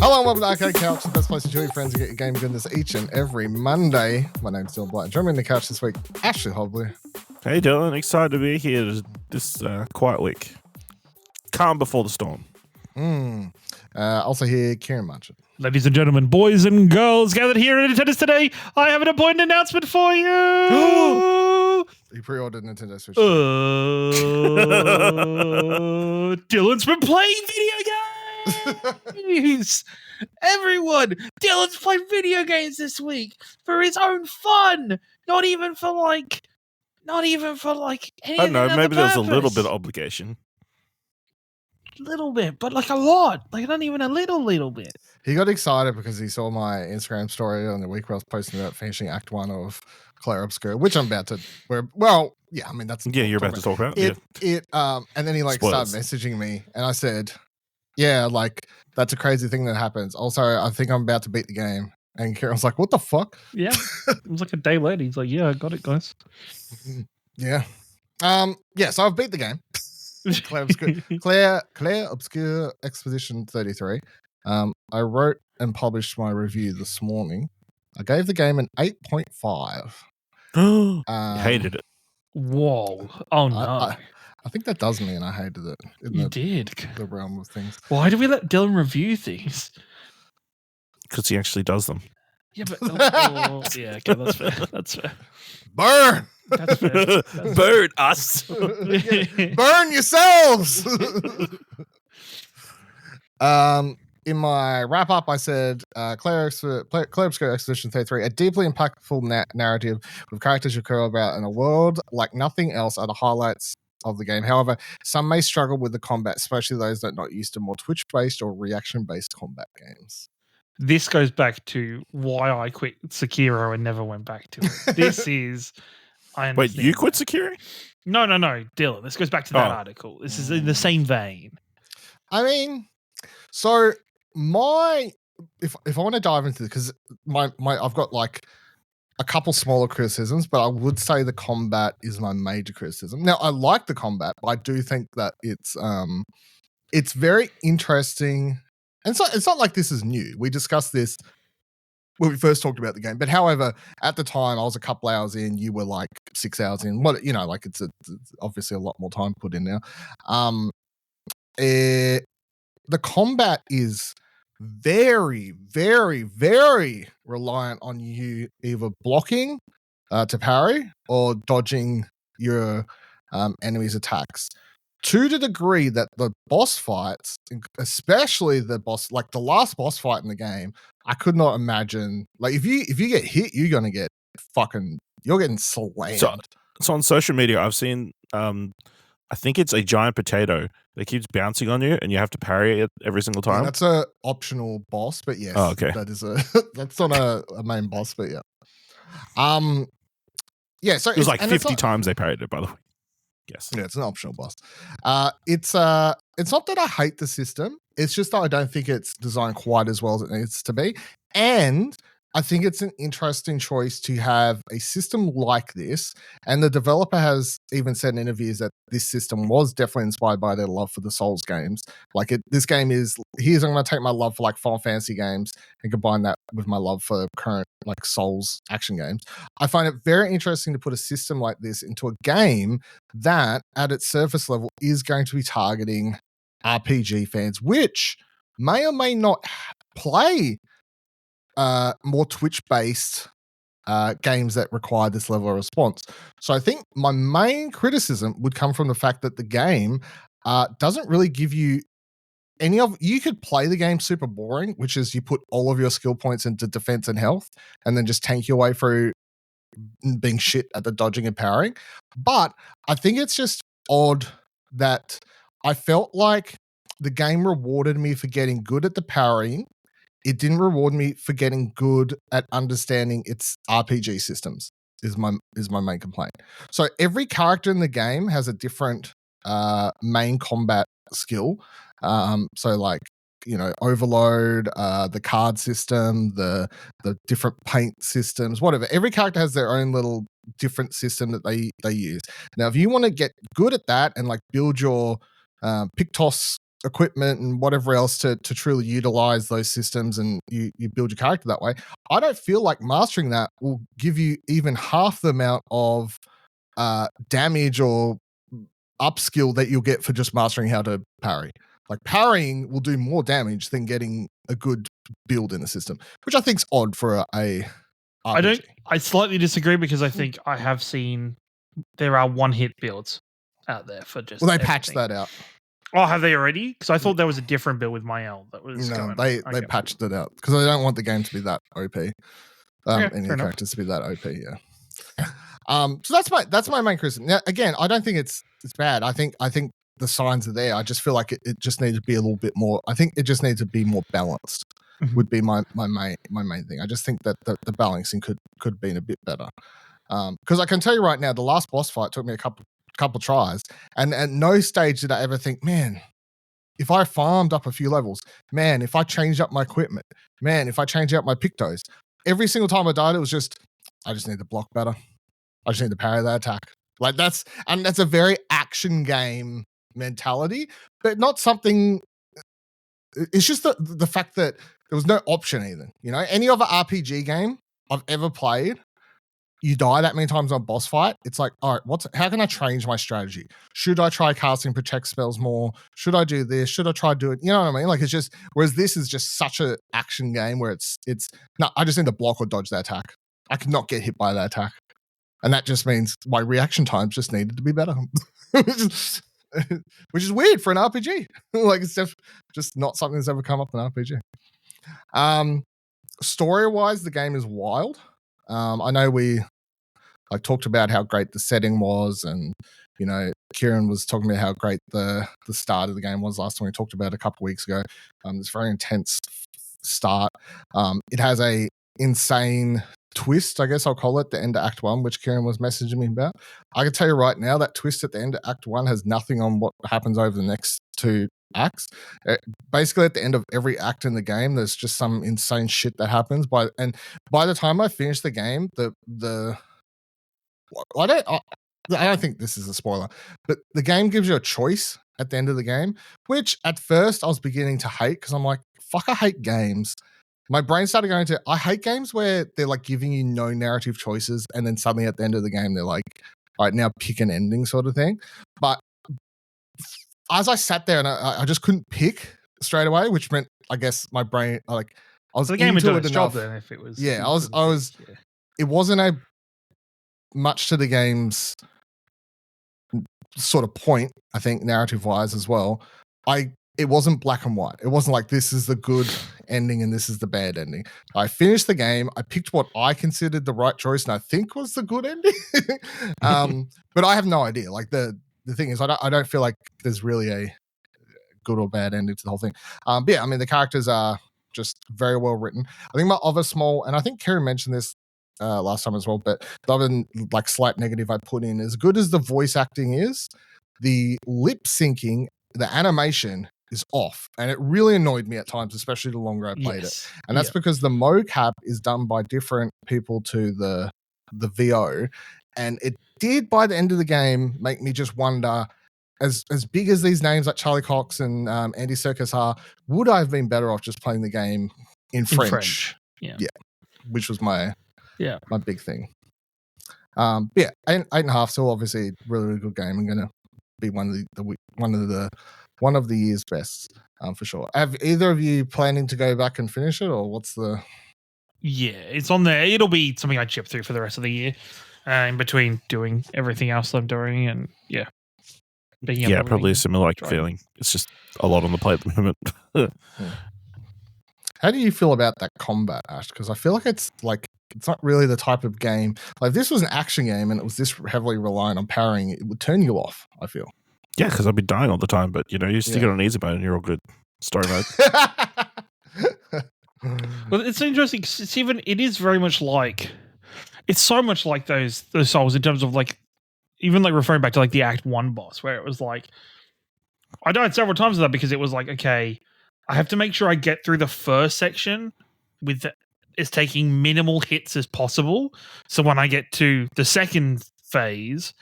Hello and welcome to Arcade Couch, the best place to join your friends and get your game goodness each and every Monday. My name's Dylan Blight. Joining me on the couch this week, Ashley Hobley. Hey Dylan, excited to be here this quiet week. Calm before the storm. Also here, Ciaran Marchant. Ladies and gentlemen, boys and girls gathered here in attendance today, I have an important announcement for you. You pre-ordered Nintendo Switch. Dylan's been playing video games. Everyone, Dylan's played video games this week for his own fun. Not even for like anything. I don't know, maybe there's a little bit of obligation. Little bit, but like a lot. Like not even a little bit. He got excited because he saw my Instagram story on the week where I was posting about finishing Act 1 of Clair Obscur, which I'm about to. You're about to talk about it. And then he Spoilers. started messaging me, and I said, "Yeah, like that's a crazy thing that happens." Also, I think I'm about to beat the game, and Ciaran was like, "What the fuck?" Yeah, it was like a day later. He's like, "Yeah, I got it, guys." Yeah. So I've beat the game. Clair Obscur Exposition 33. I wrote and published my review this morning. I gave the game an 8.5. Hated it. Whoa. Oh no. I think that does mean I hated it. You did. The realm of things. Why do we let Dylan review things? Because he actually does them. Yeah, but yeah, okay, that's fair. That's fair. Burn! That's fair. Burn us. Burn yourselves! In my wrap up, I said Clair Obscur Exposition 33, a deeply impactful narrative with characters you care about in a world like nothing else are the highlights of the game. However, some may struggle with the combat, especially those that are not used to more Twitch-based or reaction-based combat games. This goes back to why I quit Sekiro and never went back to it. This is... Wait, you quit Sekiro? No, Dylan. This goes back to that article. This is in the same vein. I mean, so if I want to dive into this, because I've got like a couple smaller criticisms, but I would say the combat is my major criticism. Now, I like the combat, but I do think that it's very interesting. And it's not like this is new. We discussed this when we first talked about the game. But however, at the time, I was a couple hours in. You were like 6 hours in. It's obviously a lot more time put in now. The combat is very, very, very reliant on you either blocking to parry or dodging your enemy's attacks. To the degree that the boss fights, especially the last boss fight in the game, I could not imagine. Like if you get hit, you're gonna get you're getting slammed. So on social media, I've seen I think it's a giant potato that keeps bouncing on you, and you have to parry it every single time. Yeah, that's a optional boss, but yes, that is that's not a main boss, but yeah. So it was like 50 times they parried it, by the way. Yes. Yeah, it's an optional boss. It's not that I hate the system. It's just that I don't think it's designed quite as well as it needs to be. And I think it's an interesting choice to have a system like this. And the developer has even said in interviews that this system was definitely inspired by their love for the Souls games. This game is, I'm going to take my love for like Final Fantasy games and combine that with my love for current like Souls action games. I find it very interesting to put a system like this into a game that at its surface level is going to be targeting RPG fans, which may or may not play more Twitch-based games that require this level of response. So I think my main criticism would come from the fact that the game doesn't really give you you could play the game super boring, which is you put all of your skill points into defense and health and then just tank your way through being shit at the dodging and parrying. But I think it's just odd that I felt like the game rewarded me for getting good at the parrying. It didn't reward me for getting good at understanding its RPG systems is my main complaint. So every character in the game has a different main combat skill. So like, overload, the card system, the different paint systems, whatever. Every character has their own little different system that they use. Now, if you want to get good at that and like build your Pictos equipment and whatever else to truly utilize those systems, and you build your character that way. I don't feel like mastering that will give you even half the amount of damage or upskill that you'll get for just mastering how to parry. Like parrying will do more damage than getting a good build in the system, which I think's odd for a RPG. I slightly disagree because I think I have seen there are one-hit builds out there for just. Well, they patched that out. Oh, have they already? Because I thought there was a different build with Mael that was. No, they patched it out because they don't want the game to be that OP. And your characters to be that OP. Yeah. So that's my main criticism. Now, again, I don't think it's bad. I think the signs are there. I just feel like it just needs to be a little bit more. I think it just needs to be more balanced. Mm-hmm. Would be my main thing. I just think that the balancing could have been a bit better. Because I can tell you right now, the last boss fight took me a couple tries, and at no stage did I ever think, man, if I farmed up a few levels, man, if I changed up my equipment, man, if I changed out my pictos, every single time I died, it was just, I just need to block better. I just need to parry that attack. Like that's a very action game mentality, but not something. It's just the fact that there was no option even. You know, any other RPG game I've ever played, you die that many times on a boss fight, it's like, all right, how can I change my strategy? Should I try casting protect spells more? Should I do this? Should I try do it? You know what I mean? Like it's just, whereas this is just such an action game where it's no, I just need to block or dodge that attack. I could not get hit by that attack. And that just means my reaction times just needed to be better. Which is weird for an RPG. Like it's just not something that's ever come up in an RPG. Story-wise, the game is wild. I know we talked about how great the setting was, and you know, Ciaran was talking about how great the start of the game was last time we talked about it a couple of weeks ago. It's a very intense start. It has a insane twist, I guess I'll call it, the end of Act 1, which Ciaran was messaging me about. I can tell you right now that twist at the end of Act 1 has nothing on what happens over the next two acts. Basically, at the end of every act in the game, there's just some insane shit that happens. By the time I finish the game, I don't think this is a spoiler, but the game gives you a choice at the end of the game, which at first I was beginning to hate because I'm like, fuck, I hate games. My brain started going to, I hate games where they're like giving you no narrative choices and then suddenly at the end of the game, they're like, all right, now pick an ending sort of thing. But as I sat there and I just couldn't pick straight away, which meant, I guess, my brain, I was the game into would do it its enough. job then if it was. Yeah, I was. Yeah. It wasn't a much to the game's sort of point, I think, narrative-wise as well. It wasn't black and white. It wasn't like this is the good ending and this is the bad ending. I finished the game. I picked what I considered the right choice and I think was the good ending. But I have no idea. Like the thing is, I don't feel like there's really a good or bad ending to the whole thing. But yeah, I mean, the characters are just very well written. I think my other small, and I think Ciaran mentioned this last time as well, but the other like slight negative I put in, as good as the voice acting is, the lip syncing, the animation is off, and it really annoyed me at times, especially the longer I played it. And that's because the mocap is done by different people to the VO, and it did by the end of the game make me just wonder, as big as these names like Charlie Cox and Andy Serkis are, would I have been better off just playing the game in French? Yeah, which was my big thing. Yeah, 8.5, so obviously really, really good game. I'm gonna be one of the year's best, for sure. Have either of you planning to go back and finish it, or what's the? Yeah, it's on there. It'll be something I chip through for the rest of the year, in between doing everything else I'm doing, and probably a similar feeling. It's just a lot on the plate at the moment. How do you feel about that combat, Ash? Because I feel like it's not really the type of game. Like if this was an action game and it was this heavily reliant on parrying, it would turn you off, I feel. Yeah, because I'd be dying all the time, but you stick it on easy mode and you're all good. Story mode. Well, it's interesting because it is very much like, it's so much like those Souls in terms of like, even like referring back to like the Act 1 boss, where it was like, I died several times of that because it was like, okay, I have to make sure I get through the first section with it's taking minimal hits as possible. So when I get to the second phase,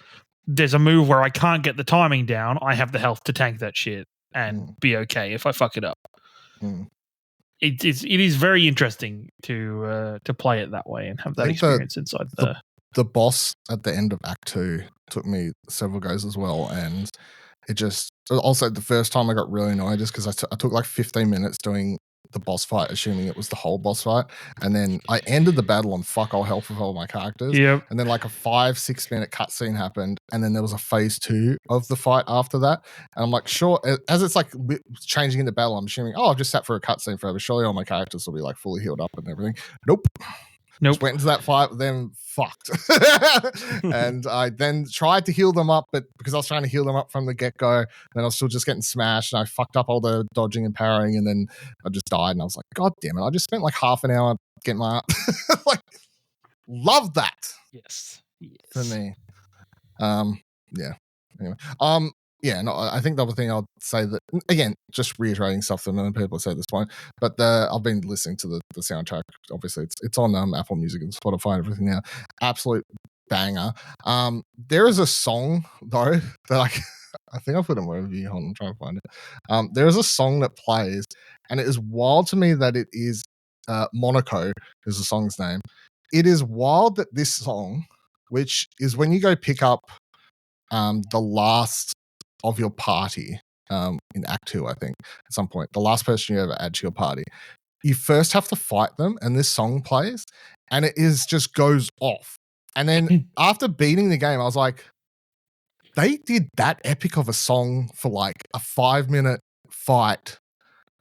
there's a move where I can't get the timing down. I have the health to tank that shit. and be okay if I fuck it up. Mm. It is very interesting to play it that way and have that experience inside the boss at the end of Act 2 took me several goes as well, and it just also the first time I got really annoyed just because I took like 15 minutes doing the boss fight, assuming it was the whole boss fight, and then I ended the battle on fuck all health with all my characters. Yep. And then like a 5-6 minute cutscene happened, and then there was a phase 2 of the fight after that. And I'm like, sure, as it's like changing into battle, I'm assuming, I've just sat for a cutscene forever. Surely all my characters will be like fully healed up and everything. Nope. Just went into that fight, then fucked. And I then tried to heal them up, but because I was trying to heal them up from the get-go, then I was still just getting smashed, and I fucked up all the dodging and parrying, and then I just died, and I was like, God damn it, I just spent like half an hour getting my like, love that. Yes. For me. Yeah. Anyway. Yeah, no, I think the other thing I'll say that, again, just reiterating stuff that many people have said at this point, but I've been listening to the soundtrack. Obviously, it's on Apple Music and Spotify and everything now. Absolute banger. There is a song, though, that I think I put in my review. Hold on, I'm trying to find it. There is a song that plays, and it is wild to me that it is Monaco is the song's name. It is wild that this song, which is when you go pick up the last of your party in Act 2, I think, at some point, the last person you ever add to your party, you first have to fight them, and this song plays, and it just goes off. And then after beating the game, I was like, they did that epic of a song for like a 5-minute fight,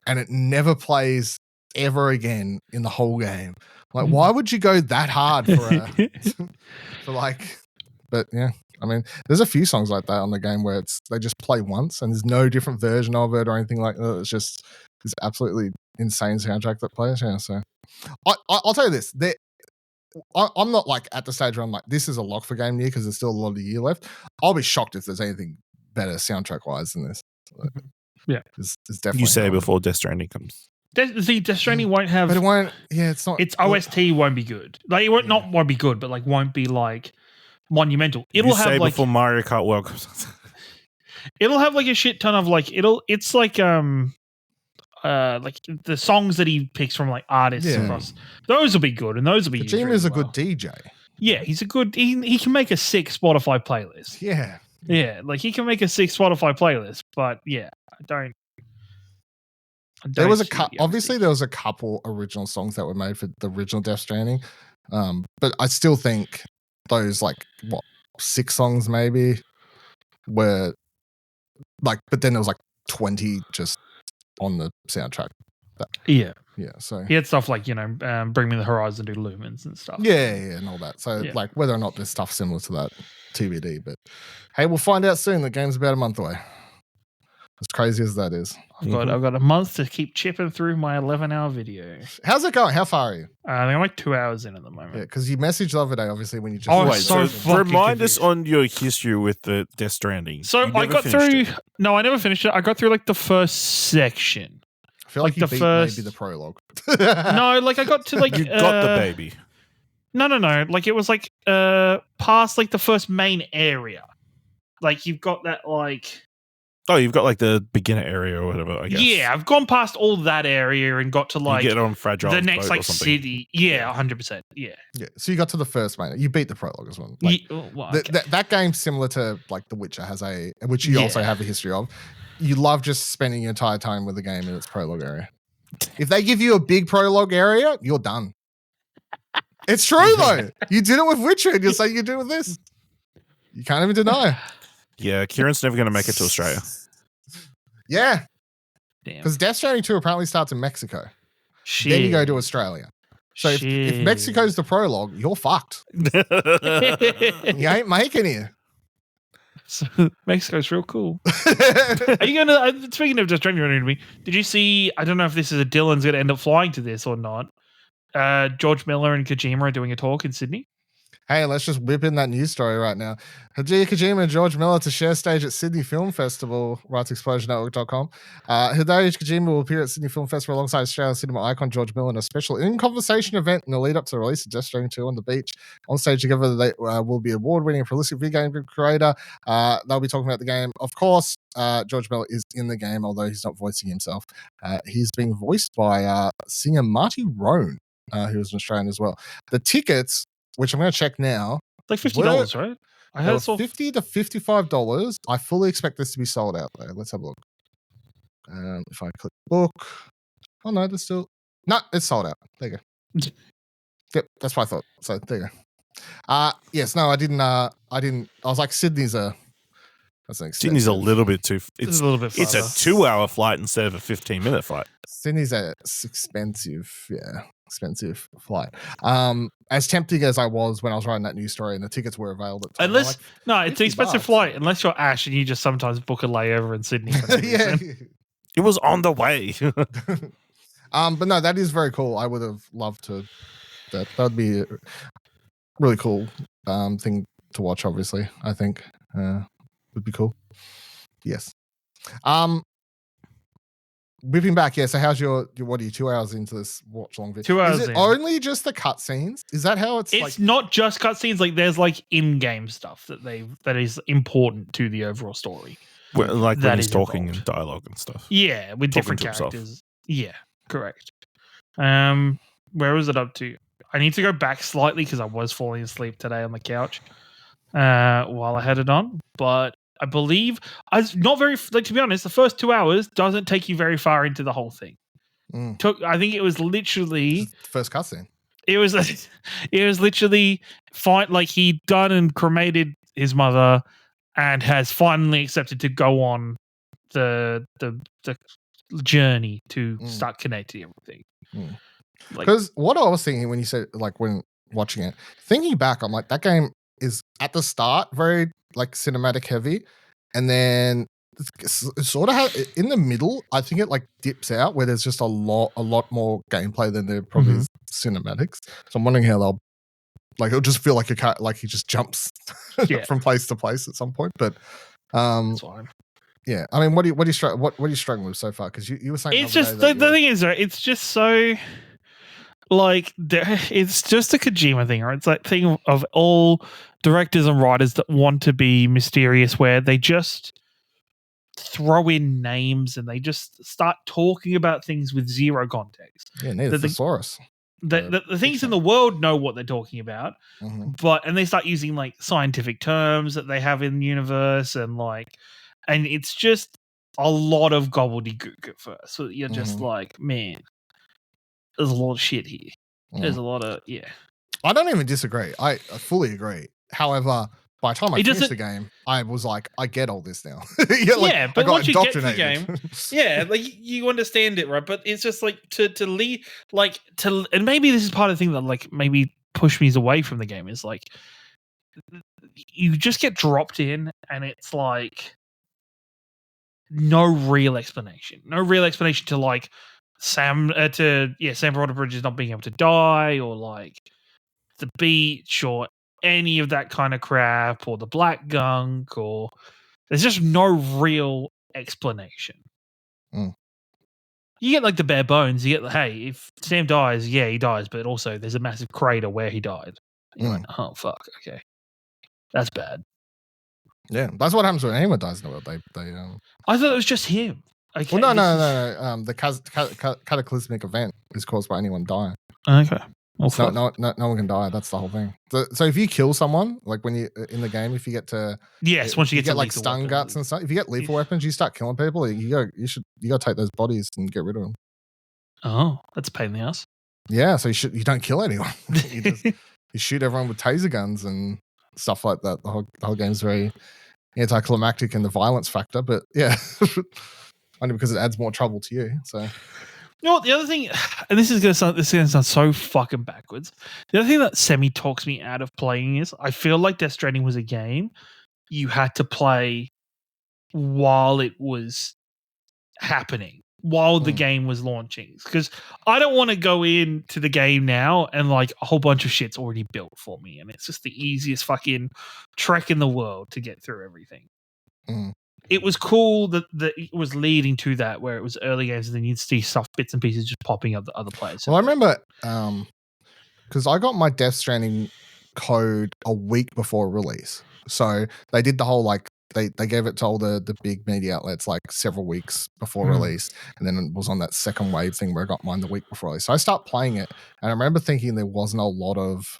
and it never plays ever again in the whole game. Like, why would you go that hard for like, but yeah. I mean, there's a few songs like that on the game where they just play once and there's no different version of it or anything like that. It's just this absolutely insane soundtrack that plays. Yeah, so I'll tell you this: I'm not like at the stage where I'm like, this is a lock for game year because there's still a lot of the year left. I'll be shocked if there's anything better soundtrack wise than this. Yeah, it's definitely. You say before Death Stranding comes. Death Stranding won't have. But it won't. Yeah, it's not. Its OST won't be good. Like it won't be good, but like won't be like monumental. It'll have like before Mario Kart World comes. It'll have like a shit ton of like it's like the songs that he picks from like artists across. Those will be good, and those will be. Kojima's a good DJ. Yeah, he's a good. He can make a sick Spotify playlist. Yeah, like he can make a sick Spotify playlist. But yeah, I don't. There was obviously there was a couple original songs that were made for the original Death Stranding, but I still think those like 6 songs maybe were like, but then there was like 20 just on the soundtrack. Yeah. So he had stuff like Bring Me the Horizon, do Lumens and stuff. Yeah, and all that. So like whether or not there's stuff similar to that, TBD. But hey, we'll find out soon. The game's about a month away. As crazy as that is. I've got a month to keep chipping through my 11-hour video. How's it going? How far are you? I think I'm like 2 hours in at the moment. Yeah, because you messaged the other day, obviously, when you just... so remind us on your history with the Death Stranding. So I got through... No, I never finished it. I got through like the first section. I feel like you beat maybe the prologue. No, like I got to like... You got the baby. No. Like it was like past like the first main area. Like you've got that like... Oh, you've got like the beginner area or whatever, I guess. Yeah, I've gone past all that area and got to like you get on Fragile the next like city. Yeah, 100%. Yeah. So you got to the first main. You beat the prologue as well. Like, that game's similar to like The Witcher has which you also have a history of. You love just spending your entire time with the game in its prologue area. If they give you a big prologue area, you're done. It's true though. You did it with Witcher, and you'll say you do it with this. You can't even deny. Yeah, Kieran's never going to make it to Australia. Yeah. Because Death Stranding 2 apparently starts in Mexico. Shit. Then you go to Australia. So if Mexico's the prologue, you're fucked. You ain't making it. So, Mexico's real cool. Are you going to, speaking of Death Stranding, did you see, I don't know if this is Dylan's going to end up flying to this or not, George Miller and Kojima are doing a talk in Sydney? Hey, let's just whip in that news story right now. Hideo Kojima and George Miller to share stage at Sydney Film Festival, writes ExplosionNetwork.com. Hideo Kojima will appear at Sydney Film Festival alongside Australian cinema icon George Miller in a special in-conversation event in the lead-up to the release of Death Stranding 2 on the beach. On stage together, they will be award-winning prolific video game creator. They'll be talking about the game. Of course, George Miller is in the game, although he's not voicing himself. He's being voiced by singer Marty Roan, who is an Australian as well. The tickets, which I'm going to check now. It's like $50, right? I heard it's $50 to $55. I fully expect this to be sold out though. Let's have a look. If I click book, oh no, there's still it's sold out. There you go. Yep, that's what I thought. So there you go. Yes, no, I didn't. I was like, Sydney's a little bit too. It's a little bit. It's a 2-hour flight instead of a 15-minute flight. Sydney's a expensive, expensive flight. As tempting as I was when I was writing that news story and the tickets were available. Unless it's an expensive flight. Unless you're Ash and you just sometimes book a layover in Sydney. Yeah, it was on the way. But no, that is very cool. I would have loved to. That would be a really cool thing to watch. Obviously, I think would be cool. Yes. Whipping back, yeah. So how's your what are you 2 hours into this watch long video? 2 hours. Is it only just the cutscenes? Is that how it's? It's not just cutscenes. Like there's like in-game stuff that is important to the overall story. Well, like when he's talking in dialogue and stuff. Yeah, with different characters. Himself. Yeah, correct. Where was it up to? I need to go back slightly because I was falling asleep today on the couch while I had it on, but. I believe I was not very to be honest. The first 2 hours doesn't take you very far into the whole thing. I think it was literally first cutscene. It was literally fine. Like he'd done and cremated his mother, and has finally accepted to go on the journey to start connecting everything. Because what I was thinking when you said like when watching it, thinking back, I'm like that game is at the start very like cinematic heavy, and then it's sort of in the middle I think it like dips out where there's just a lot more gameplay than there probably is cinematics. So I'm wondering how they'll like it'll just feel like a cat like he just jumps from place to place at some point. But that's fine. Yeah, I mean, what are you struggling with so far? Because you were saying it's just the thing is, right? It's just so like it's just a Kojima thing, right? It's that thing of all directors and writers that want to be mysterious, where they just throw in names and they just start talking about things with zero context. Yeah, neither thesaurus. The things in the world know what they're talking about, and they start using like scientific terms that they have in the universe, and it's just a lot of gobbledygook at first. So you're just like, man, there's a lot of shit here. There's a lot of I don't even disagree. I fully agree. However, by the time I finished the game, I was like, I get all this now. But once you get to the game, like you understand it, right? But it's just like to lead, and maybe this is part of the thing that like maybe pushed me away from the game is like you just get dropped in, and it's like no real explanation to like Sam Broderbridge is not being able to die, or like the beach, or any of that kind of crap, or the black gunk, or there's just no real explanation. You get like the bare bones. You get hey, if Sam dies, he dies, but also there's a massive crater where he died. You're like, oh fuck, okay, that's bad. Yeah, that's what happens when anyone dies in the world. They I thought it was just him. Okay, well, no. The cataclysmic event is caused by anyone dying. Okay. Well, so no one can die. That's the whole thing. So if you kill someone, like when you in the game, if you get to once you get like stun guts and stuff, if you get lethal weapons, you start killing people. You got to take those bodies and get rid of them. Oh, that's a pain in the ass. Yeah, so you don't kill anyone. you shoot everyone with taser guns and stuff like that. The whole game's very anticlimactic in the violence factor, but yeah, only because it adds more trouble to you. So. You know what, the other thing, and this is going to sound so fucking backwards. The other thing that semi-talks me out of playing is I feel like Death Stranding was a game you had to play while it was happening. while the game was launching, because I don't want to go into the game now and like a whole bunch of shit's already built for me, and it's just the easiest fucking trek in the world to get through everything. It was cool that it was leading to that, where it was early games and then you'd see stuff, bits and pieces just popping up the other players. Well, I remember because I got my Death Stranding code a week before release, so they did the whole like they gave it to all the big media outlets like several weeks before release, and then it was on that second wave thing where I got mine the week before release. So I start playing it, and I remember thinking there wasn't a lot of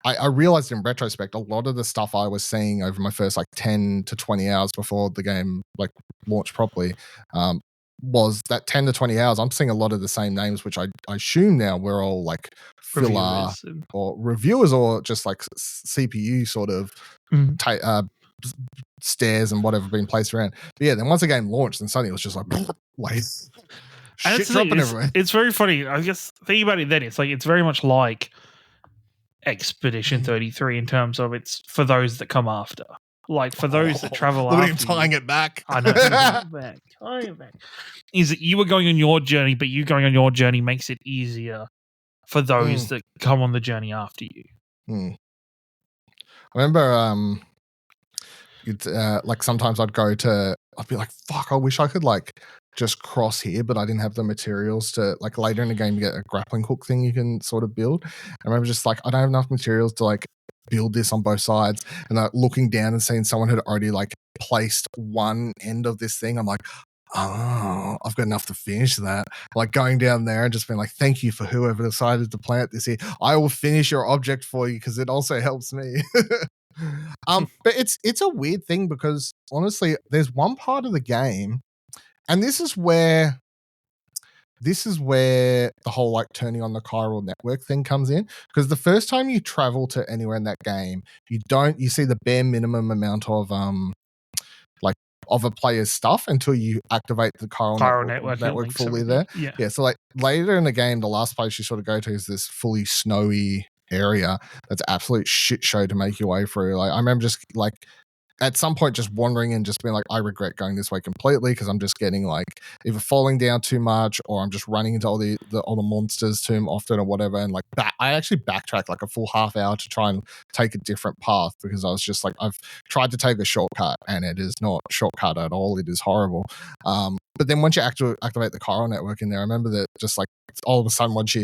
I realized in retrospect, a lot of the stuff I was seeing over my first like 10 to 20 hours before the game like launched properly was that 10 to 20 hours. I'm seeing a lot of the same names, which I assume now we're all like filler or reviewers or just like CPU sort of stairs and whatever being placed around. But yeah, then once the game launched, then suddenly it was just like shit dropping everywhere. It's very funny. I guess thinking about it then, it's like it's very much like Expedition 33 in terms of it's for those that come after. Like for those that travel after. Look at him tying it back. I know. Tying it back. Is that you were going on your journey, but you going on your journey makes it easier for those that come on the journey after you. I remember like sometimes I'd be like, fuck, I wish I could like just cross here, but I didn't have the materials to like later in the game you get a grappling hook thing you can sort of build. I remember just like I don't have enough materials to like build this on both sides, and like looking down and seeing someone had already like placed one end of this thing. I'm like, oh, I've got enough to finish that. Like going down there and just being like, thank you for whoever decided to plant this here. I will finish your object for you because it also helps me. But it's a weird thing because honestly, there's one part of the game, and this is where the whole like turning on the chiral network thing comes in. Because the first time you travel to anywhere in that game, you see the bare minimum amount of of a player's stuff until you activate the chiral network fully there. Yeah. So like later in the game, the last place you sort of go to is this fully snowy area that's absolute shit show to make your way through. Like I remember just like at some point just wandering and just being like, I regret going this way completely because I'm just getting like either falling down too much or I'm just running into all the monsters too often or whatever. And like I actually backtracked like a full half hour to try and take a different path because I was just like, I've tried to take a shortcut and it is not shortcut at all. It is horrible. But then once you activate the chiral network in there, I remember that just like all of a sudden once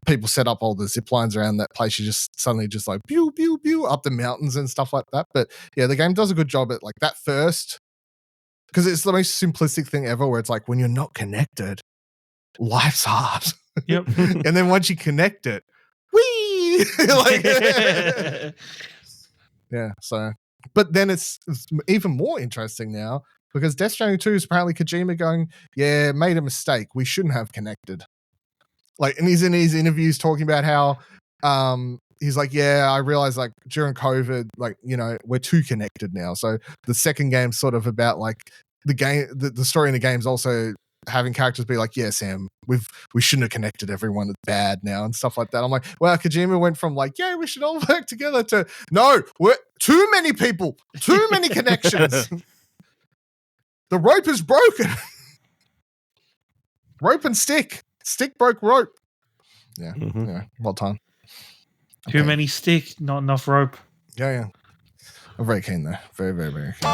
people set up all the zip lines around that place, you just suddenly just like pew pew pew up the mountains and stuff like that. But yeah, the game does a good job at like that first, because it's the most simplistic thing ever where it's like when you're not connected, life's hard. Yep. And then once you connect it, whee! Like, yeah, so but then it's even more interesting now because Death Stranding 2 is apparently Kojima going, yeah, made a mistake, we shouldn't have connected. Like, and he's in his interviews talking about how he's like, yeah, I realized like during COVID, like, you know, we're too connected now. So the second game's sort of about like the game, the story in the game's also having characters be like, yeah, Sam, we shouldn't have connected everyone. It's bad now and stuff like that. I'm like, wow, Kojima went from like, yeah, we should all work together to no, we're too many people, too many connections. The rope is broken. Rope and stick. Stick broke rope. Yeah, yeah. Well done. Too many stick, not enough rope. Yeah. I'm very keen though. Very, very, very keen.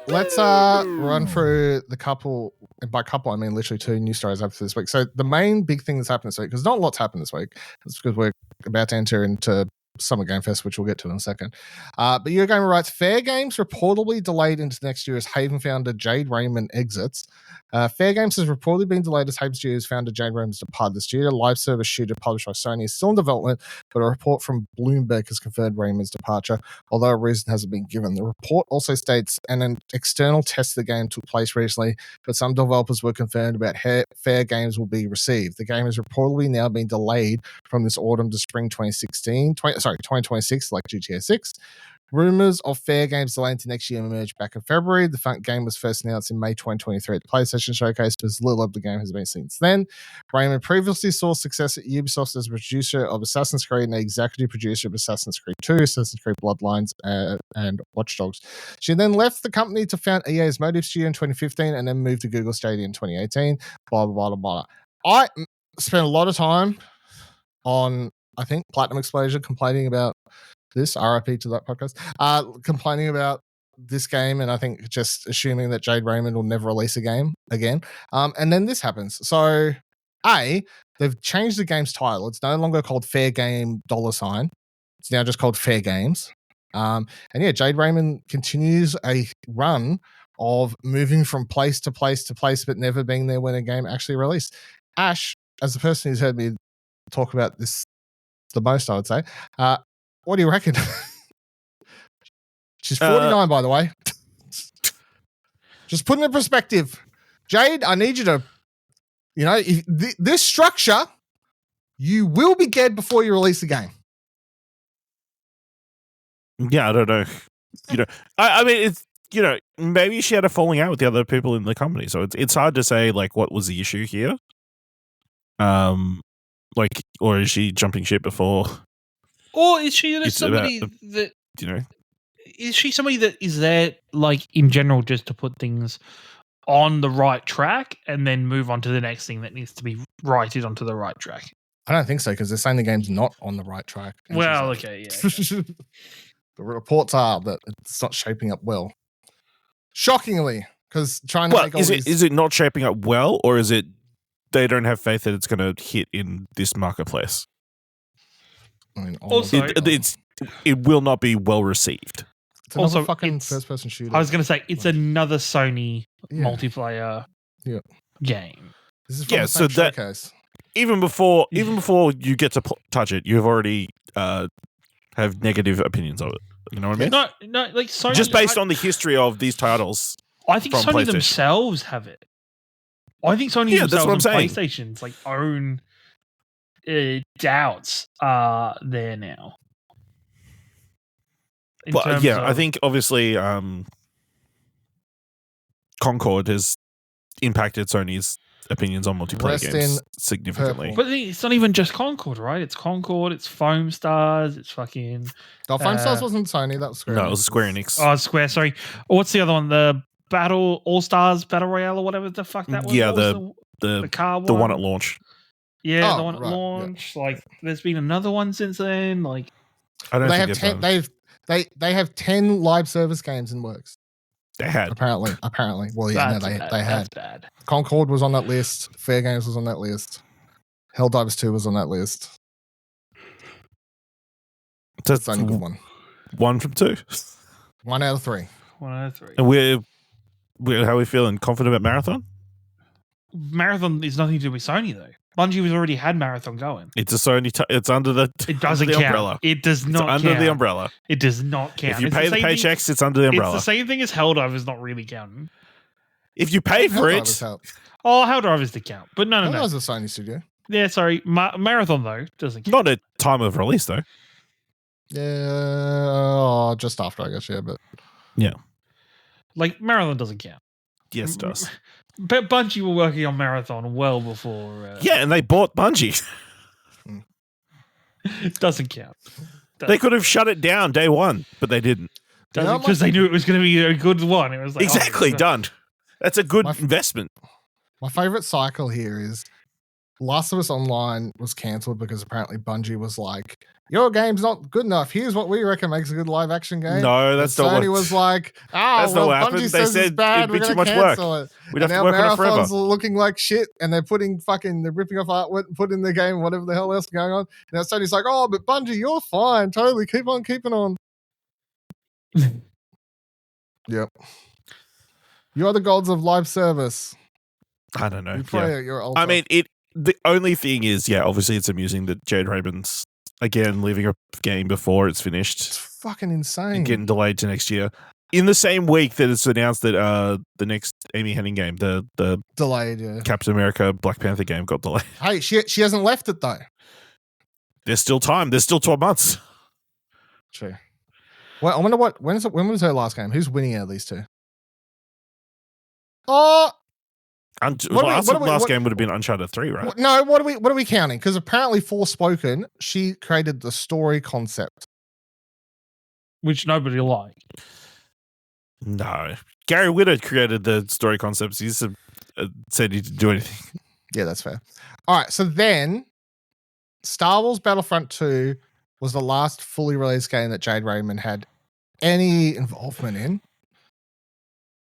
Let's run through the couple, and by couple I mean literally 2 news stories after this week. So the main big thing that's happened this week, because not a lot's happened this week, it's because we're about to enter into Summer Game Fest, which we'll get to in a second. But Eurogamer writes, Fairgames reportedly delayed into next year as Haven founder Jade Raymond exits. Fairgames has reportedly been delayed as Haven Studios founder Jade Raymond's departed the studio. Live service shooter published by Sony is still in development, but a report from Bloomberg has confirmed Raymond's departure, although a reason hasn't been given. The report also states an external test of the game took place recently, but some developers were confirmed about how Fairgames will be received. The game has reportedly now been delayed from this autumn to spring 2016. 2026, like GTA 6. Rumors of Fairgames delaying to next year emerged back in February. The game was first announced in May 2023 at the PlayStation Showcase, but little of the game has been seen since then. Raymond previously saw success at Ubisoft as a producer of Assassin's Creed and executive producer of Assassin's Creed 2, Assassin's Creed Bloodlines, and Watch Dogs. She then left the company to found EA's Motive Studio in 2015 and then moved to Google Stadia in 2018. Blah, blah, blah, blah. I spent a lot of time on, I think, Platinum Explosion complaining about this, RIP to that podcast, complaining about this game, and I think just assuming that Jade Raymond will never release a game again. And then this happens. So, they've changed the game's title. It's no longer called Fair Game $. It's now just called Fair Games. And yeah, Jade Raymond continues a run of moving from place to place to place, but never being there when a game actually released. Ash, as the person who's heard me talk about this the most, I would say, what do you reckon? She's 49, by the way. Just put it in perspective. Jade, I need you to, this structure, you will be dead before you release the game. Yeah, I don't know. I mean, it's, maybe she had a falling out with the other people in the company. So it's hard to say, like, what was the issue here? Or is she jumping ship before? Or is she somebody that is she somebody that is there, like, in general, just to put things on the right track and then move on to the next thing that needs to be righted onto the right track? I don't think so, because they're saying the game's not on the right track. Well, okay, yeah. The reports are that it's not shaping up well. Shockingly, because trying to make all is it not shaping up well, or is it they don't have faith that it's going to hit in this marketplace? I mean, also, it will not be well received. It's also fucking first-person shooter. I was going to say it's another Sony multiplayer game. This is from the same showcase. Even before you get to touch it, you've already have negative opinions of it. You know what I mean? No, like Sony, just based on the history of these titles. I think Sony themselves have it. I think Sony themselves and PlayStation's like own doubts are there now. But I think obviously Concord has impacted Sony's opinions on multiplayer games significantly. But it's not even just Concord, right? It's Concord, it's Foam Stars, it's fucking... No, Foam Stars wasn't Sony, that was Square Enix. No, it was Square Enix. Oh, Square, sorry. What's the other one? The All-Stars Battle Royale or whatever the fuck that was? Yeah, the car one? The one at launch. Yeah, the one at launch. Yeah. Like, there's been another one since then. Like, I don't think they have 10 live service games in works. They had. Apparently. Well, yeah, they had. That's bad. Concord was on that list. Fair Games was on that list. Helldivers 2 was on that list. That's the only good one. 1 from 2. 1 out of 3. 1 out of 3. And how are we feeling? Confident about Marathon? Marathon is nothing to do with Sony, though. Bungie has already had Marathon going. It's a Sony. It's under the. It doesn't count. Umbrella. It does not it's under the umbrella. It does not count. If you pay the paychecks, it's under the umbrella. It's the same thing as Helldivers not really counting. If you pay for it. Helldivers did count, but no. That was a Sony studio. Yeah, sorry. Marathon though doesn't count. Not at time of release though. Yeah, just after I guess. Yeah, but yeah, like Marathon doesn't count. Yes, it does. But Bungie were working on Marathon well before. Yeah, and they bought Bungie. It doesn't count. They could have shut it down day one, but they didn't. Because they knew it was going to be a good one. It was like exactly done. That's a good investment. My favorite cycle here is Last of Us Online was cancelled because apparently Bungie was like, your game's not good enough. Here's what we reckon makes a good live action game. No, that's not what Sony was like, that's not what happened. They said it'd be too much work. We'd have to work on it forever. Marathon's looking like shit, and they're they're ripping off artwork and putting in the game, whatever the hell else is going on. Now Sony's like, oh, but Bungie, you're fine. Totally. Keep on keeping on. Yep. You are the gods of live service. I don't know. You play at your altar. I mean, the only thing is, obviously it's amusing that Jade Raymond's again leaving a game before it's finished. It's fucking insane. And getting delayed to next year. In the same week that it's announced that the next Amy Hennig game, the delayed, Captain America Black Panther game got delayed. Hey, she hasn't left it though. There's still time. There's still 12 months. True. Well, I wonder when was her last game? Who's winning out of these two? Oh, last game would have been Uncharted 3, right? No, what are we counting? Because apparently Forspoken, she created the story concept. Which nobody liked. No. Gary Whitta created the story concepts. He said he didn't do anything. Yeah, that's fair. All right, so then Star Wars Battlefront 2 was the last fully released game that Jade Raymond had any involvement in.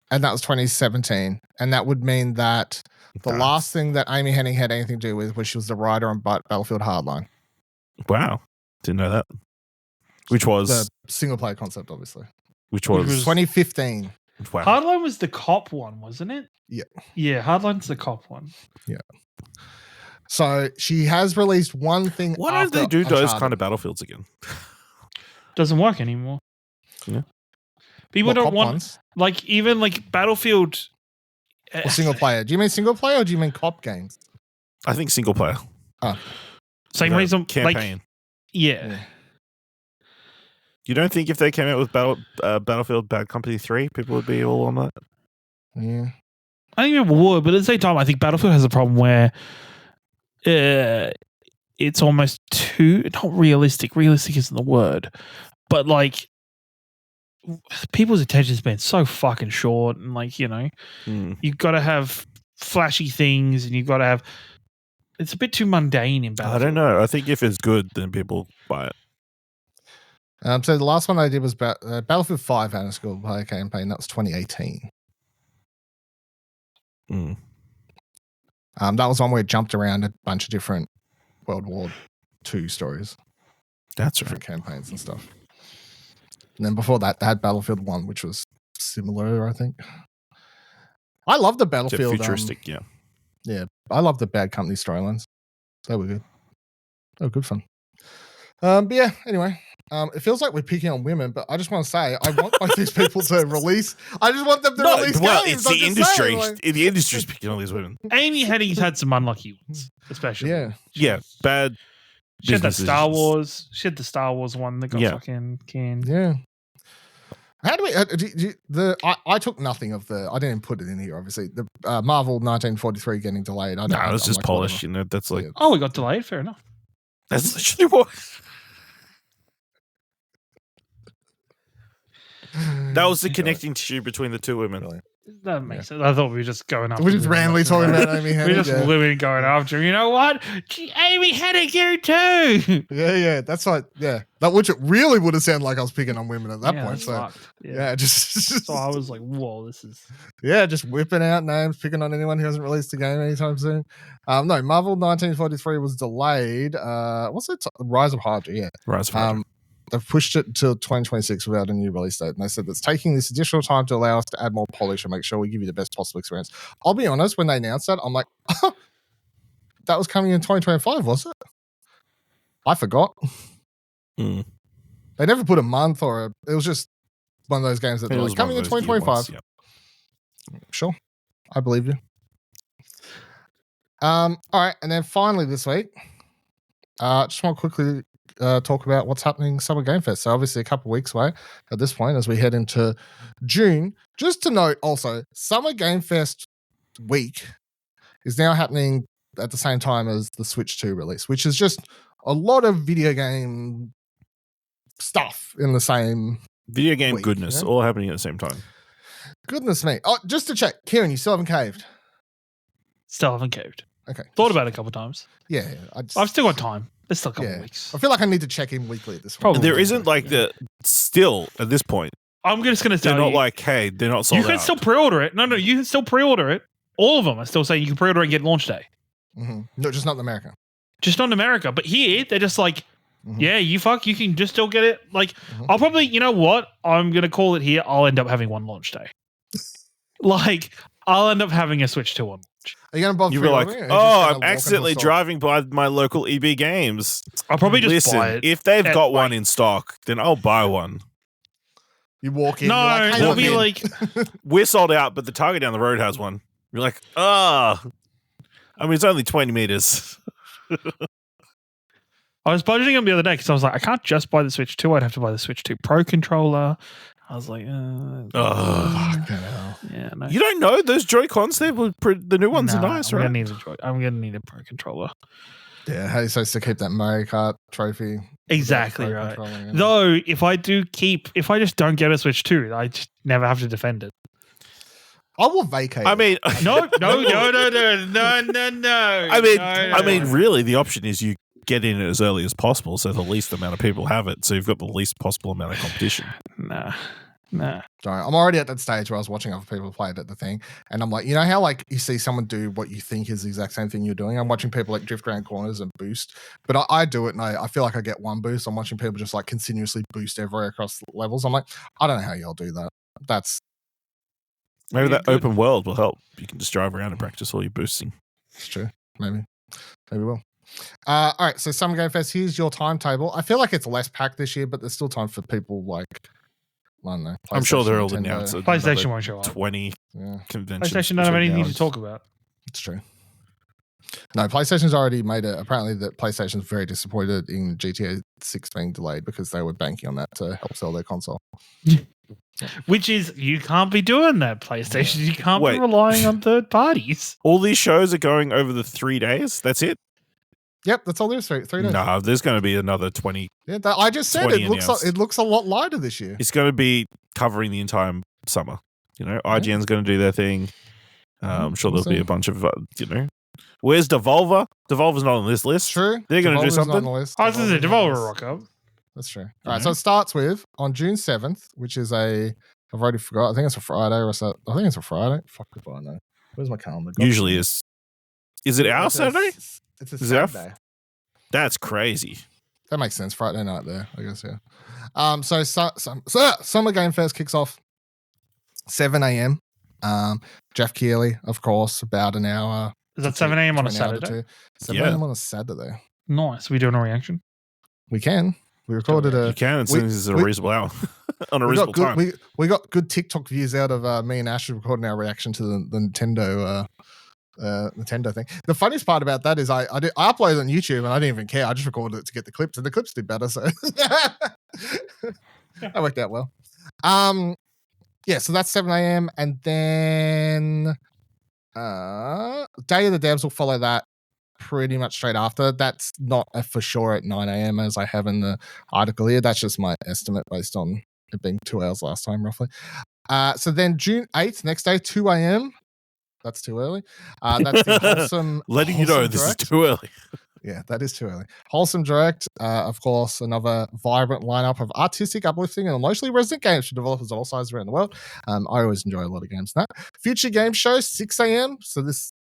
And that was 2017. And that would mean that the last thing that Amy Hennig had anything to do with was she was the writer on Battlefield Hardline. Wow. Didn't know that. Which was? The single player concept, obviously. Which was 2015. Wow. Hardline was the cop one, wasn't it? Yeah. Yeah, Hardline's the cop one. Yeah. So she has released one thing. Why don't they do those kind of Battlefields again? Doesn't work anymore. Yeah. People don't want ones? like even like Battlefield or single player. Do you mean single player or do you mean cop games? I think single player. Oh. Same reason campaign. Like, yeah. You don't think if they came out with Battlefield Bad Company 3, people would be all on that? Yeah. I think people would, but at the same time, I think Battlefield has a problem where it's almost too not realistic. Realistic isn't the word, but like people's attention span so fucking short, and like you've got to have flashy things, and you've got to have. It's a bit too mundane in Battlefield. I don't know. I think if it's good, then people buy it. So the last one I did was Battlefield 5 had a single player campaign. That was 2018. That was one where it jumped around a bunch of different World War II stories. That's different right. campaigns and stuff. And then before that, they had Battlefield 1, which was similar, I think. I love the Battlefield. Futuristic, yeah. Yeah, I love the Bad Company storylines. They were good. They were good fun. But yeah, anyway. It feels like we're picking on women, but I just want to say I want both these people to release. I just want them to release games. It's the industry. The industry's picking on these women. Amy Hennig's had some unlucky ones, especially. Yeah, bad. She had that Star Wars. She had the Star Wars one that got fucking canned. Yeah. How do we? I took nothing of the. I didn't put it in here. Obviously, the Marvel 1943 getting delayed. No, it was just like, polished. Whatever. That's like. Oh, we got delayed. Fair enough. That's literally what. That was the connecting tissue between the two women. Really? That makes sense. I thought we were just going after. We're just randomly talking about Amy Hennig. We're just literally going after her. You know what? Amy Hennig, you too. Yeah. That's like, that which it really would have sounded like I was picking on women at that point. So, just. So I was like, whoa, this is. Yeah, just whipping out names, picking on anyone who hasn't released a game anytime soon. No, Marvel 1943 was delayed. What's it? Rise of Hydra, yeah. Rise of Hydra. They've pushed it to 2026 without a new release date. And they said it's taking this additional time to allow us to add more polish and make sure we give you the best possible experience. I'll be honest, when they announced that, I'm like, that was coming in 2025, was it? I forgot. They never put a month it was just one of those games that they're like, coming in 2025. Sure. I believe you. All right. And then finally this week, just want to quickly talk about what's happening Summer Game Fest. So obviously a couple of weeks away at this point as we head into June. Just to note also, Summer Game Fest week is now happening at the same time as the Switch 2 release, which is just a lot of video game stuff in the same video game week, goodness, all happening at the same time. Goodness me. Oh, just to check, Ciaran, you still haven't caved? Still haven't caved. Okay. Thought about it a couple of times. Yeah. I've still got time. There's still a couple of weeks. I feel like I need to check in weekly at this point. There isn't like still at this point. I'm just going to tell they're you. Not like, hey, they're not sold out. You can still pre-order it. No, you can still pre-order it. All of them are still saying you can pre-order and get launch day. Mm-hmm. No, just not in America. Just not in America. But here, they're just like, yeah, you can just still get it. Like, I'll probably, you know what? I'm going to call it here. I'll end up having one launch day. Like, I'll end up having a Switch 2 on launch. Are you going to bother? You were like, I'm accidentally driving by my local EB Games. I'll probably just buy it. If they've got one in stock, then I'll buy one. You walk in. No, like, they'll be like, we're sold out, but the Target down the road has one. You're like, I mean, it's only 20 meters. I was budgeting them the other day because I was like, I can't just buy the Switch 2. I'd have to buy the Switch 2 Pro controller. I was like, Fucking hell. yeah, no. You don't know those Joy-Cons? The new ones are nice, right? I'm gonna need a Pro controller. Yeah, how are you supposed to keep that Mario Kart trophy? Exactly right. Though, if I just don't get a Switch 2, I just never have to defend it. I will vacate. I mean, No. I mean, really, the option is you get in it as early as possible, so the least amount of people have it, so you've got the least possible amount of competition. Nah. Sorry, I'm already at that stage where I was watching other people play it at the thing, and I'm like, you know how like you see someone do what you think is the exact same thing you're doing? I'm watching people like drift around corners and boost, but I do it and I feel like I get one boost. I'm watching people just like continuously boost everywhere across levels. I'm like, I don't know how y'all do that. That's Maybe that open world will help. You can just drive around and practice all your boosting. It's true. Maybe we'll. All right, so Summer Game Fest, here's your timetable. I feel like it's less packed this year, but there's still time for people like, I don't know. I'm sure they're all Nintendo. announced. PlayStation won't show up. 20 conventions. PlayStation don't have anything to talk about. It's true. No, PlayStation's already made it. Apparently, that PlayStation's very disappointed in GTA 6 being delayed because they were banking on that to help sell their console. Which is, you can't be doing that, PlayStation. You can't be relying on third parties. All these shows are going over the 3 days? That's it? Yep, that's all there is. 3 days. No, there's going to be another 20. Yeah, I just said it looks a lot lighter this year. It's going to be covering the entire summer. You know, IGN's going to do their thing. I'm sure there'll be a bunch of, Where's Devolver? Devolver's not on this list. True. They're going to do something. I was going to say Devolver rock up. That's true. All right, so it starts with on June 7th, which is I've already forgot. I think it's a Friday or so. I think it's a Friday. Fuck if I know. Where's my calendar? Usually is. Is it our Saturday? It's a Saturday. That's crazy. That makes sense. Friday night there, I guess. Yeah. So Summer Game Fest kicks off 7 a.m. Jeff Keighley, of course, about an hour. Is that 7 a.m. on a Saturday? 7 a.m. on a Saturday. Nice. We doing a reaction? We can. We recorded You can as soon as it's a reasonable hour. On a reasonable time. We got good TikTok views out of me and Ash recording our reaction to the Nintendo Nintendo thing. The funniest part about that is I uploaded it on YouTube and I didn't even care. I just recorded it to get the clips, and the clips did better. So that worked out well. Yeah, so that's 7 a.m. and then Day of the Devs will follow that pretty much straight after. That's not for sure at 9 a.m. as I have in the article here. That's just my estimate based on it being 2 hours last time, roughly. So then June 8th, next day, 2 a.m. That's too early. That's the Wholesome. Letting you know this is too early. Yeah, that is too early. Wholesome Direct, of course, another vibrant lineup of artistic, uplifting, and emotionally resonant games for developers of all sizes around the world. I always enjoy a lot of games. That Future Game Show, 6 a.m. So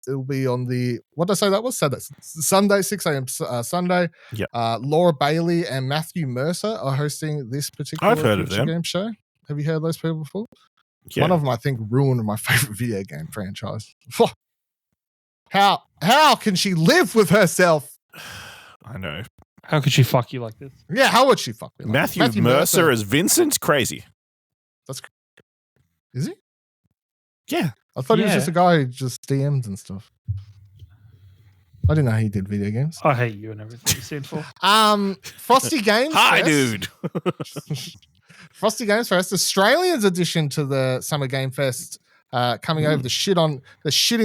it'll be on the, what did I say that was? Sunday, 6 a.m. Sunday. Yeah. Laura Bailey and Matthew Mercer are hosting this particular Future Game Show. Have you heard of those people before? Yeah. One of them, I think, ruined my favorite video game franchise. How can she live with herself? I know. How could she fuck you like this? Yeah, how would she fuck me? Like Matthew Mercer as Vincent? Crazy. Is he? Yeah. I thought he was just a guy who just DMs and stuff. I didn't know he did video games. I hate you and everything you said for. Frosty Games. Hi, dude. Frosty Games Fest, Australians edition to the Summer Game Fest, coming over the shitting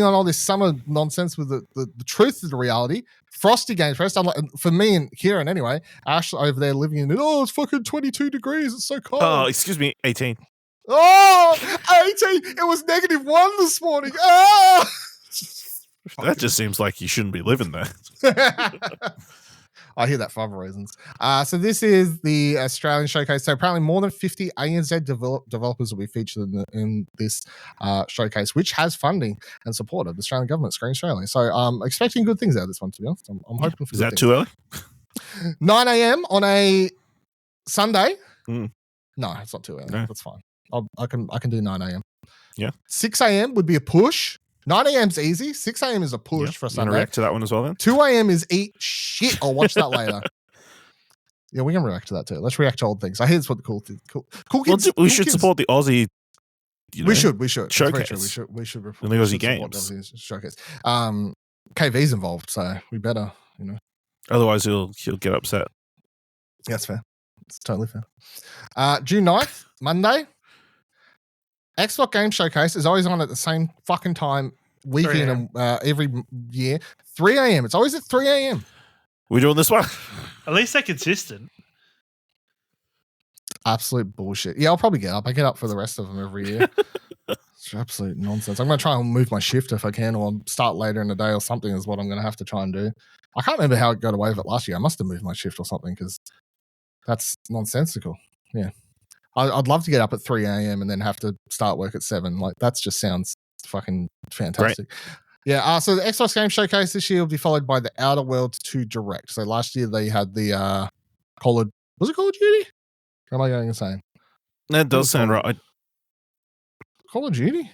on all this summer nonsense with the truth of the reality. Frosty Games Fest, for me and Ciaran anyway, Ash over there living in it. Oh, it's fucking 22 degrees. It's so cold. Oh, excuse me, 18. Oh, 18. It was -1 this morning. Oh. That just seems like you shouldn't be living there. I hear that for other reasons. So this is the Australian showcase. So apparently more than 50 ANZ developers will be featured in this showcase, which has funding and support of the Australian government, Screen Australia. So I'm expecting good things out of this one, to be honest. I'm hoping for Is that too early? 9 a.m. on a Sunday? No, it's not too early. No. That's fine. I can do 9 a.m. Yeah. 6 a.m. would be a push. 9 a.m.'s easy. 6 a.m. is a push for a Sunday. React to that one as well then? 2 a.m. is eat shit. I'll watch that later. Yeah, we can react to that too. Let's react to old things. I hear it's what the cool kids. We should support the Aussie. We should showcase. We should report the Aussie games showcase. KV's involved, so we better. Otherwise, he'll get upset. That's fair. It's totally fair. June 9th, Monday. Xbox Game Showcase is always on at the same fucking time, weekend every year. 3 a.m. It's always at 3 a.m. We doing this one? At least they're consistent. Absolute bullshit. Yeah, I'll probably get up. I get up for the rest of them every year. It's absolute nonsense. I'm going to try and move my shift if I can, or start later in the day or something is what I'm going to have to try and do. I can't remember how it got away with it last year. I must have moved my shift or something because that's nonsensical. Yeah. I'd love to get up at 3 a.m. and then have to start work at 7. Like, that just sounds fucking fantastic. Great. Yeah, so the Xbox Game Showcase this year will be followed by the Outer Worlds 2 Direct. So last year they had the was it Call of Duty? What am I going to say? That does sound right. Call of Duty?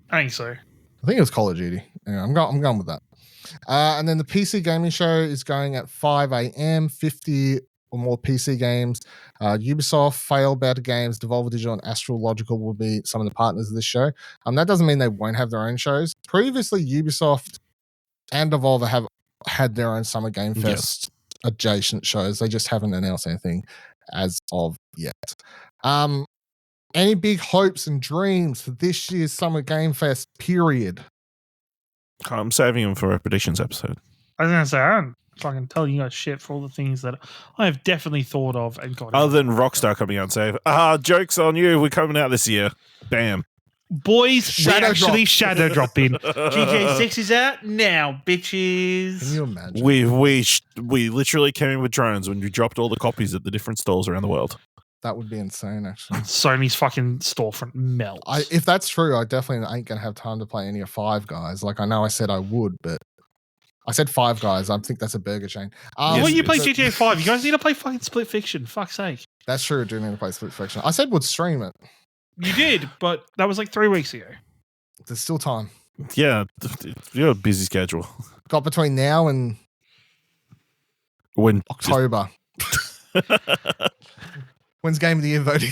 I think so. I think it was Call of Duty. Anyway, I'm going with that. And then the PC Gaming Show is going at 5 a.m., 50 or more PC games. Ubisoft, Failbad Games, Devolver Digital, and Astrological will be some of the partners of this show. That doesn't mean they won't have their own shows. Previously, Ubisoft and Devolver have had their own Summer Game Fest adjacent shows. They just haven't announced anything as of yet. Any big hopes and dreams for this year's Summer Game Fest period? I'm saving them for a predictions episode. I was going to say, I don't fucking tell you guys shit for all the things that I have definitely thought of and got. Other than Rockstar coming out and saying, joke's on you, we're coming out this year. Bam. Boys, shadow drop in. GTA 6 is out now, bitches. Can you imagine? We literally came in with drones when we dropped all the copies at the different stalls around the world. That would be insane, actually. Sony's fucking storefront melts. If that's true, I definitely ain't going to have time to play any of Five Guys. Like, I know I said I would, but I said Five Guys. I think that's a burger chain. When you play GTA 5, you guys need to play fucking Split Fiction. Fuck's sake. That's true. I do need to play Split Fiction. I said would stream it. You did, but that was like 3 weeks ago. There's still time. Yeah, you have a busy schedule. Got between now and October. When's Game of the Year voting?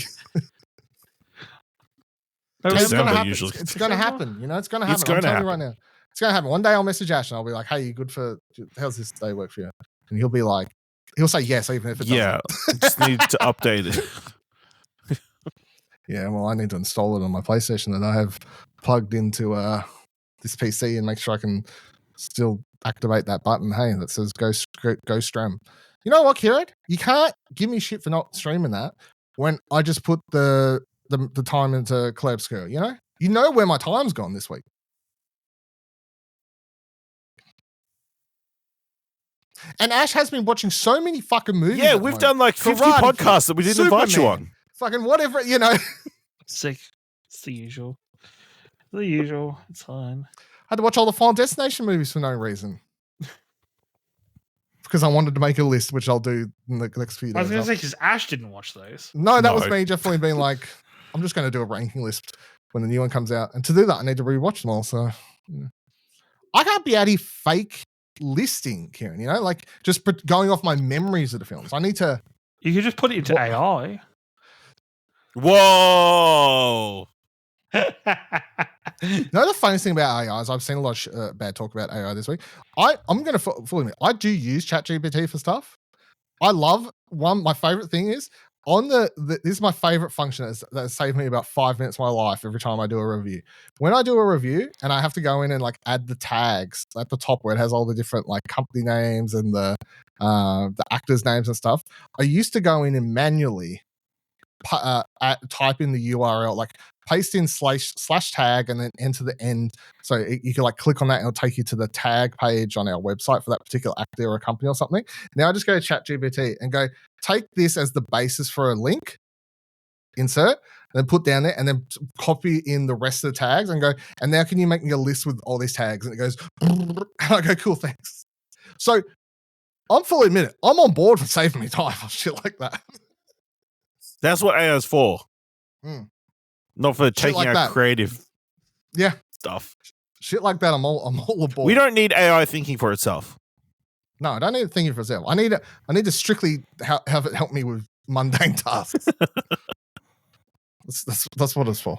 It's going to happen. It's going to happen. You know, it's going to happen. I'm telling you right now. It's going to happen. One day I'll message Ash and I'll be like, hey, you good for, how's this day work for you? And he'll be like, he'll say yes, even if it doesn't. Yeah, just need to update it. Yeah, well, I need to install it on my PlayStation that I have plugged into this PC and make sure I can still activate that button, hey, that says go stream. You know what, Ciaran? You can't give me shit for not streaming that when I just put the time into Clair Obscur, you know? You know where my time's gone this week. And Ash has been watching so many fucking movies. Yeah, we've done like 50 podcasts that we didn't invite you on. Fucking whatever, you know. Sick. It's the usual. It's fine. I had to watch all the Final Destination movies for no reason. Because I wanted to make a list, which I'll do in the next few days. I was going to say, because Ash didn't watch those. No, that was me definitely being like, I'm just going to do a ranking list when the new one comes out. And to do that, I need to rewatch them all. So, yeah. I can't be out here fake listing, Ciaran, you know, like just going off my memories of the films. I need to. You could just put it into AI. Whoa. You know, the funniest thing about AI is I've seen a lot of bad talk about AI this week. I'm going to fully admit, I do use ChatGPT for stuff. I love my favorite thing is on this is my favorite function that has saved me about 5 minutes of my life every time I do a review. When I do a review and I have to go in and like add the tags at the top where it has all the different like company names and the actors' names and stuff, I used to go in and manually type in the URL, like paste in slash tag and then enter the end. So you can like click on that and it'll take you to the tag page on our website for that particular actor or a company or something. Now I just go to ChatGPT and go, take this as the basis for a link, insert, and then put down there and then copy in the rest of the tags and go, and now can you make me a list with all these tags? And it goes, and I go, cool, thanks. So I'm fully admitted, I'm on board for saving me time or shit like that. That's what AI is for. Not for taking like out creative stuff. Shit like that, I'm all aboard. We don't need AI thinking for itself. No, I don't need it thinking for itself. I need to strictly have it help me with mundane tasks. That's what it's for.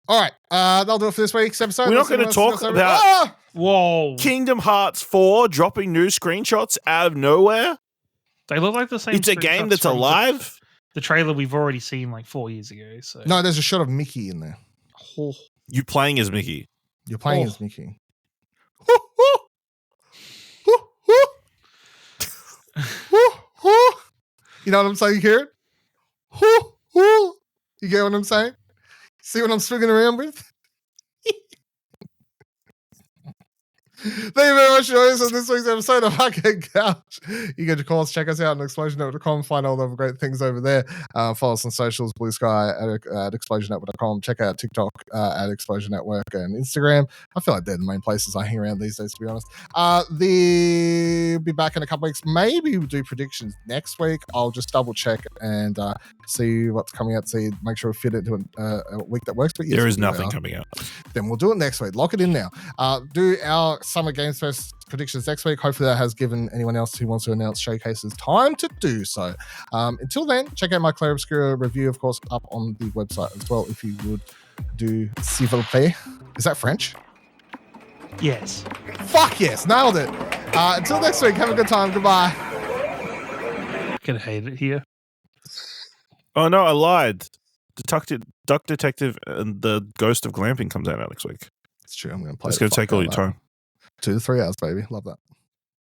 All right, that'll do it for this week's episode. We're not going to talk about Whoa. Kingdom Hearts 4 dropping new screenshots out of nowhere. They look like the same. It's a game that's alive. The trailer we've already seen like 4 years ago. So No, there's a shot of Mickey in there. Oh. You playing as Mickey. You're playing as Mickey. You know what I'm saying, Kieran? You get what I'm saying? See what I'm swinging around with? Thank you very much for joining us on this week's episode of Fucking Couch. You can, of course, check us out on explosionnetwork.com. Find all the great things over there. Follow us on socials, Blue Sky at explosionnetwork.com. Check out TikTok at Explosion Network and Instagram. I feel like they're the main places I hang around these days, to be honest. They'll be back in a couple weeks. Maybe we'll do predictions next week. I'll just double check and see what's coming out. Make sure we fit it into a week that works. But yes, there is nothing coming out. Then we'll do it next week. Lock it in now. Do our Summer Games Fest predictions next week. Hopefully that has given anyone else who wants to announce showcases time to do so. Until then, check out my Clair Obscur review, of course, up on the website as well, if you would do s'il vous plaît. Is that French? Yes. Fuck yes, nailed it. Until next week, have a good time. Goodbye. I can hate it here. Oh no, I lied. Duck Detective and the Ghost of Glamping comes out next week. It's true. I'm going to play. It's going to take all your time. 2 to 3 hours, baby. Love that.